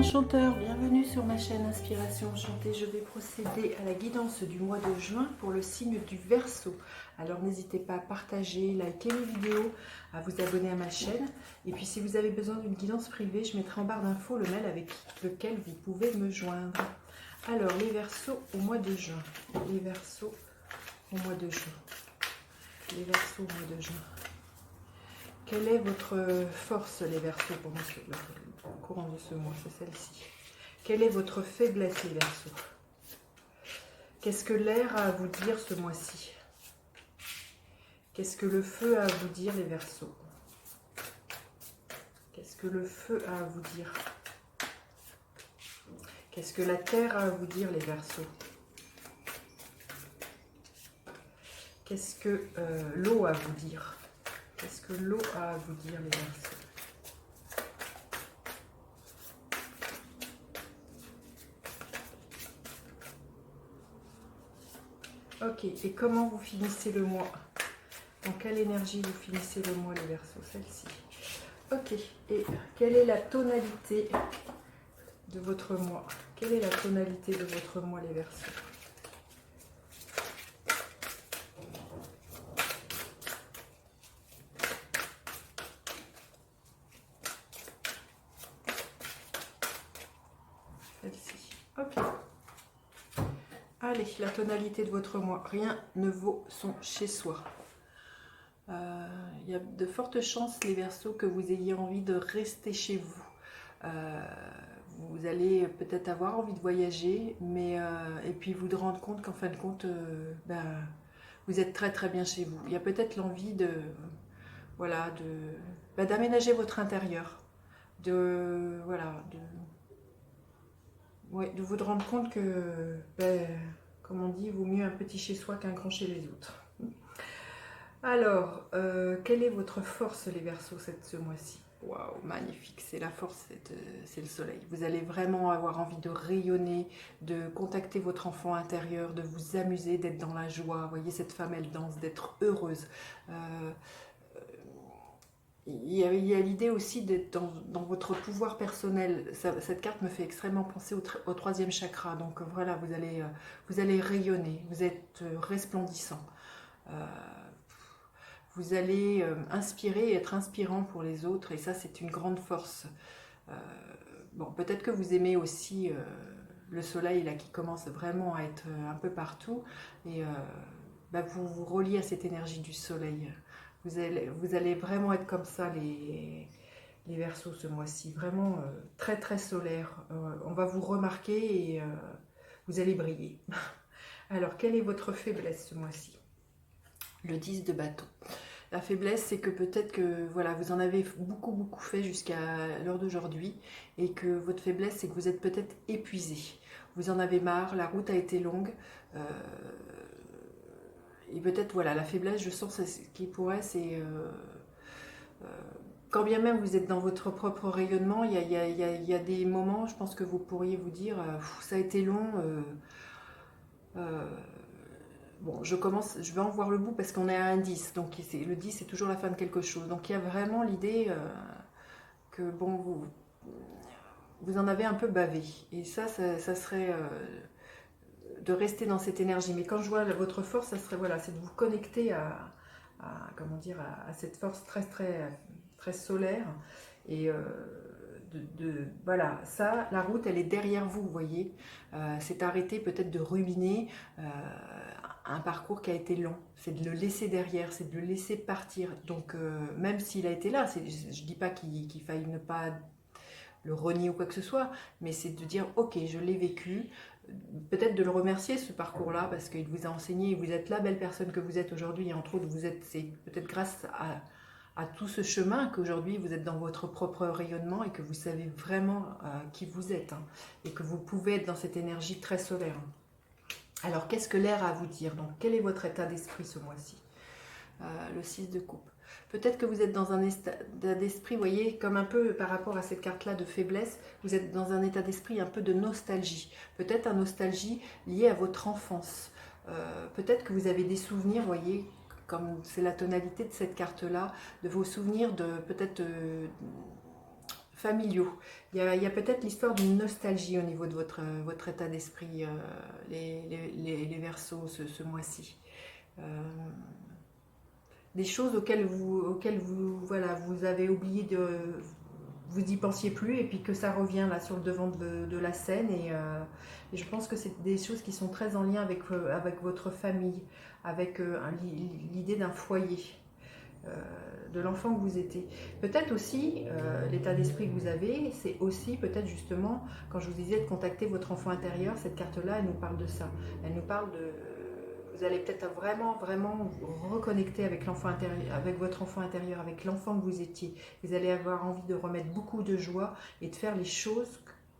enchanteurs, bienvenue sur ma chaîne Inspiration Enchantée. Je vais procéder à la guidance du mois de juin pour le signe du Verseau. Alors n'hésitez pas à partager, liker les vidéos, à vous abonner à ma chaîne. Et puis si vous avez besoin d'une guidance privée, je mettrai en barre d'infos le mail avec lequel vous pouvez me joindre. Alors les Verseaux au mois de juin. Les Verseaux au mois de juin. Les Verseaux au mois de juin. Quelle est votre force, les Verseaux, pendant le courant de ce mois? C'est celle-ci. Quelle est votre faiblesse, les Verseaux? Qu'est-ce que l'air a à vous dire ce mois-ci? Qu'est-ce que le feu a à vous dire, les Verseaux? Qu'est-ce que le feu a à vous dire? Qu'est-ce que la terre a à vous dire, les Verseaux? Qu'est-ce que l'eau a à vous dire? Qu'est-ce que l'eau a à vous dire, les Verseaux? Ok, et comment vous finissez le mois? Dans quelle énergie vous finissez le mois, les Verseaux? Celle-ci. Ok, et quelle est la tonalité de votre mois? Quelle est la tonalité de votre mois, les Verseaux? Celle-ci. Ok. Allez, la tonalité de votre mois. Rien ne vaut son chez-soi. Il y a de fortes chances, les Verseaux, que vous ayez envie de rester chez vous. Vous allez peut-être avoir envie de voyager, mais et puis vous rendre compte qu'en fin de compte, vous êtes très très bien chez vous. Il y a peut-être l'envie de, voilà, d'aménager votre intérieur, de, voilà, de vous rendre compte que, comme on dit, il vaut mieux un petit chez soi qu'un grand chez les autres. Alors, quelle est votre force, les Verseaux, ce mois-ci? Waouh, magnifique, c'est la force, c'est le soleil. Vous allez vraiment avoir envie de rayonner, de contacter votre enfant intérieur, de vous amuser, d'être dans la joie. Vous voyez, cette femme, elle danse, d'être heureuse. Il y a l'idée aussi d'être dans votre pouvoir personnel. Cette carte me fait extrêmement penser au troisième chakra. Donc voilà, vous allez rayonner, vous êtes resplendissant. Vous allez inspirer et être inspirant pour les autres, et ça, c'est une grande force. Bon, peut-être que vous aimez aussi le soleil là qui commence vraiment à être un peu partout, et vous vous reliez à cette énergie du soleil. Vous allez vraiment être comme ça, les Verseaux, ce mois-ci. Vraiment très très solaire. On va vous remarquer et vous allez briller. Alors, quelle est votre faiblesse ce mois-ci? Le 10 de bâton. La faiblesse, c'est que peut-être que voilà, vous en avez beaucoup fait jusqu'à l'heure d'aujourd'hui, et que votre faiblesse, c'est que vous êtes peut-être épuisé. Vous en avez marre, la route a été longue. Et peut-être, voilà, la faiblesse, je sens ce qui pourrait, c'est... quand bien même vous êtes dans votre propre rayonnement, il y a des moments, je pense que vous pourriez vous dire, ça a été long... bon, je vais en voir le bout parce qu'on est à un 10, donc le 10 c'est toujours la fin de quelque chose. Donc il y a vraiment l'idée que bon, vous en avez un peu bavé. Et ça serait de rester dans cette énergie. Mais quand je vois votre force, ça serait, voilà, c'est de vous connecter comment dire, à cette force très solaire. Et voilà, ça, la route, elle est derrière vous, vous voyez. C'est arrêter peut-être de ruminer un parcours qui a été long. C'est de le laisser derrière, c'est de le laisser partir. Donc, même s'il a été là, je ne dis pas qu'il faille ne pas le renier ou quoi que ce soit, mais c'est de dire, ok, je l'ai vécu. Peut-être de le remercier, ce parcours-là, parce qu'il vous a enseigné, vous êtes la belle personne que vous êtes aujourd'hui, et entre autres, c'est peut-être grâce à tout ce chemin qu'aujourd'hui vous êtes dans votre propre rayonnement, et que vous savez vraiment qui vous êtes, hein, et que vous pouvez être dans cette énergie très solaire. Alors, qu'est-ce que l'air a à vous dire? Donc, quel est votre état d'esprit ce mois-ci? Le 6 de coupe. Peut-être que vous êtes dans un état d'esprit, vous voyez, comme un peu par rapport à cette carte-là de faiblesse, vous êtes dans un état d'esprit un peu de nostalgie. Peut-être une nostalgie liée à votre enfance. Peut-être que vous avez des souvenirs, vous voyez, comme c'est la tonalité de cette carte-là, de vos souvenirs de peut-être familiaux. Il y a peut-être l'histoire d'une nostalgie au niveau de votre état d'esprit, les Verseaux, ce mois-ci. Des choses voilà, vous avez oublié vous y pensiez plus, et puis que ça revient là sur le devant de la scène, et je pense que c'est des choses qui sont très en lien avec votre famille, avec l'idée d'un foyer, de l'enfant que vous étiez. Peut-être aussi, l'état d'esprit que vous avez, c'est aussi peut-être justement, quand je vous disais de contacter votre enfant intérieur, cette carte-là, elle nous parle de ça. Elle nous parle de... Vous allez peut-être vraiment vous reconnecter avec l'enfant intérieur, avec votre enfant intérieur, avec l'enfant que vous étiez. Vous allez avoir envie de remettre beaucoup de joie et de faire les choses,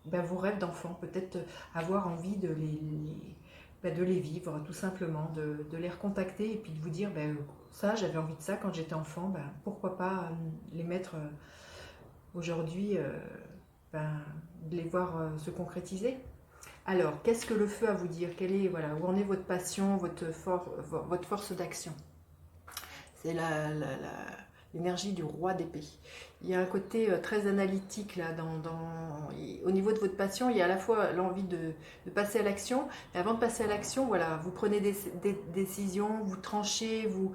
vos rêves d'enfant. Peut-être avoir envie de les vivre, tout simplement, de les recontacter, et puis de vous dire, ça, j'avais envie de ça quand j'étais enfant, pourquoi pas les mettre aujourd'hui, de les voir se concrétiser. Alors, qu'est-ce que le feu a à vous dire? Voilà, où en est votre passion, votre force d'action? C'est l'énergie du roi d'épée. Il y a un côté très analytique là, au niveau de votre passion. Il y a à la fois l'envie de passer à l'action, mais avant de passer à l'action, voilà, vous prenez des décisions, vous tranchez, vous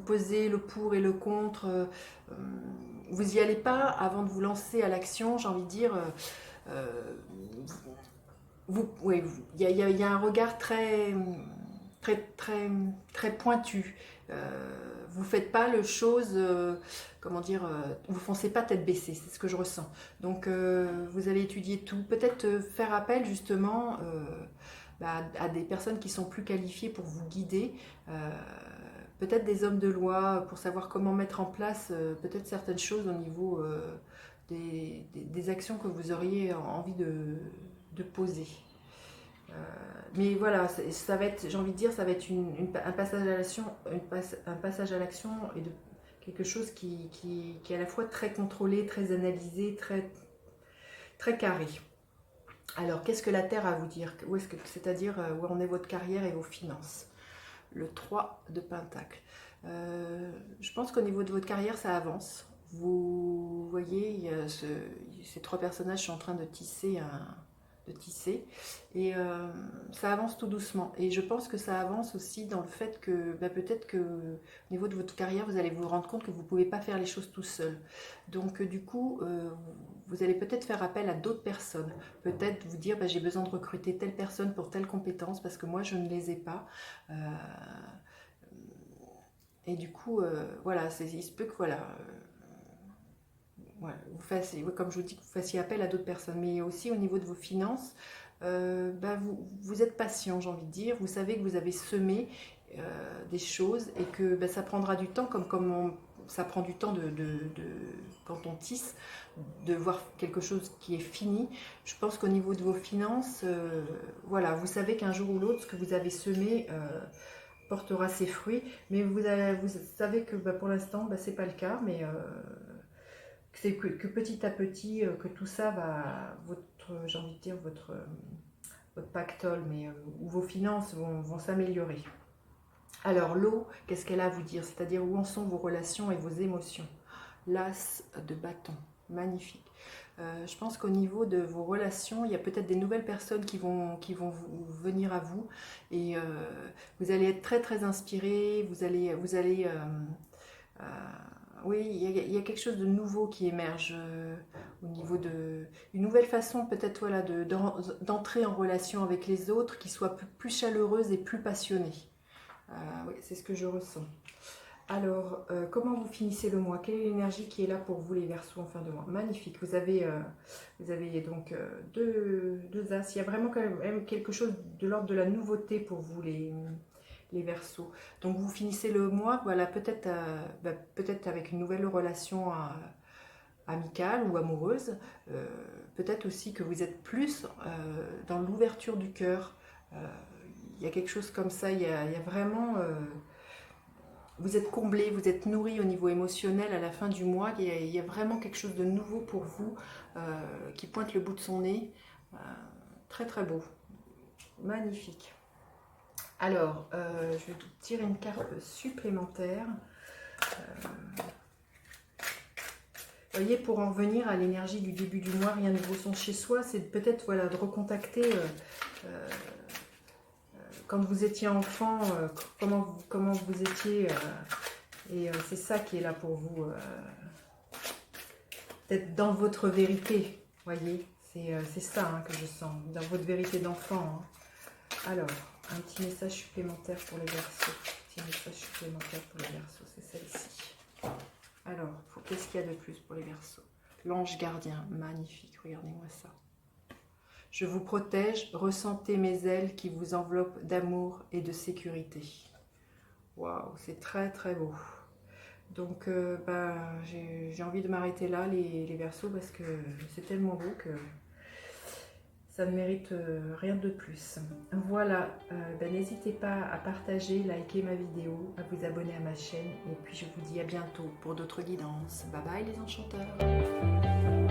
posez le pour et le contre. Vous n'y allez pas avant de vous lancer à l'action, j'ai envie de dire. Oui, il y a un regard très pointu. Vous faites pas les choses, comment dire, vous foncez pas tête baissée, c'est ce que je ressens. Donc vous allez étudier tout, peut-être faire appel justement à des personnes qui sont plus qualifiées pour vous guider, peut-être des hommes de loi pour savoir comment mettre en place peut-être certaines choses au niveau des actions que vous auriez envie de poser. Mais voilà, ça va être, j'ai envie de dire, ça va être un passage à l'action, un passage à l'action, et de quelque chose qui est à la fois très contrôlé, très analysé, très carré. Alors, qu'est-ce que la Terre a à vous dire? C'est-à-dire, où en est votre carrière et vos finances? Le 3 de Pentacle. Je pense qu'au niveau de votre carrière, ça avance. Vous voyez, il y a ces trois personnages sont en train de tisser et ça avance tout doucement, et je pense que ça avance aussi dans le fait que peut-être que au niveau de votre carrière, vous allez vous rendre compte que vous ne pouvez pas faire les choses tout seul. Donc du coup, vous allez peut-être faire appel à d'autres personnes, peut-être vous dire j'ai besoin de recruter telle personne pour telle compétence parce que moi je ne les ai pas. Et du coup, voilà, il se peut que voilà, vous fassiez, comme je vous dis, que vous fassiez appel à d'autres personnes, mais aussi au niveau de vos finances, vous êtes patient, j'ai envie de dire. Vous savez que vous avez semé des choses, et que ça prendra du temps, ça prend du temps quand on tisse, de voir quelque chose qui est fini. Je pense qu'au niveau de vos finances, voilà, vous savez qu'un jour ou l'autre, ce que vous avez semé portera ses fruits, mais vous savez que pour l'instant, c'est pas le cas, mais c'est que petit à petit, que tout ça va, j'ai envie de dire, votre pactole, où vos finances vont s'améliorer. Alors l'eau, qu'est-ce qu'elle a à vous dire? C'est-à-dire, où en sont vos relations et vos émotions? L'as de bâton, magnifique. Je pense qu'au niveau de vos relations, il y a peut-être des nouvelles personnes qui vont venir à vous, et vous allez être très très inspiré, oui, il y a quelque chose de nouveau qui émerge au niveau une nouvelle façon peut-être, voilà, d'entrer en relation avec les autres, qui soit plus chaleureuse et plus passionnée. Oui, c'est ce que je ressens. Alors, comment vous finissez le mois? Quelle est l'énergie qui est là pour vous, les Verseaux, en fin de mois? Magnifique, vous avez donc deux as. Il y a vraiment quand même quelque chose de l'ordre de la nouveauté pour vous, les Verseaux. Donc vous finissez le mois, voilà, peut-être avec une nouvelle relation amicale ou amoureuse. Peut-être aussi que vous êtes plus dans l'ouverture du cœur. Il y a quelque chose comme ça, il y a vraiment... vous êtes comblé, vous êtes nourri au niveau émotionnel à la fin du mois. Il y a vraiment quelque chose de nouveau pour vous qui pointe le bout de son nez. Très très beau. Magnifique. Alors, je vais vous tirer une carte supplémentaire. Vous voyez, pour en revenir à l'énergie du début du mois, rien ne vaut son chez soi, c'est peut-être voilà, de recontacter quand vous étiez enfant, comment vous étiez, et c'est ça qui est là pour vous, d'être dans votre vérité, voyez, c'est ça hein, que je sens, dans votre vérité d'enfant. Hein. Alors, un petit message supplémentaire pour les Verseaux, petit message supplémentaire pour les Verseaux, c'est celle-ci. Alors, qu'est-ce qu'il y a de plus pour les Verseaux? L'ange gardien, magnifique, regardez-moi ça. Je vous protège, ressentez mes ailes qui vous enveloppent d'amour et de sécurité. Waouh, c'est très très beau. Donc, j'ai envie de m'arrêter là, les Verseaux, parce que c'est tellement beau que ça ne mérite rien de plus. Voilà, n'hésitez pas à partager, liker ma vidéo, à vous abonner à ma chaîne. Et puis, je vous dis à bientôt pour d'autres guidances. Bye bye les enchanteurs.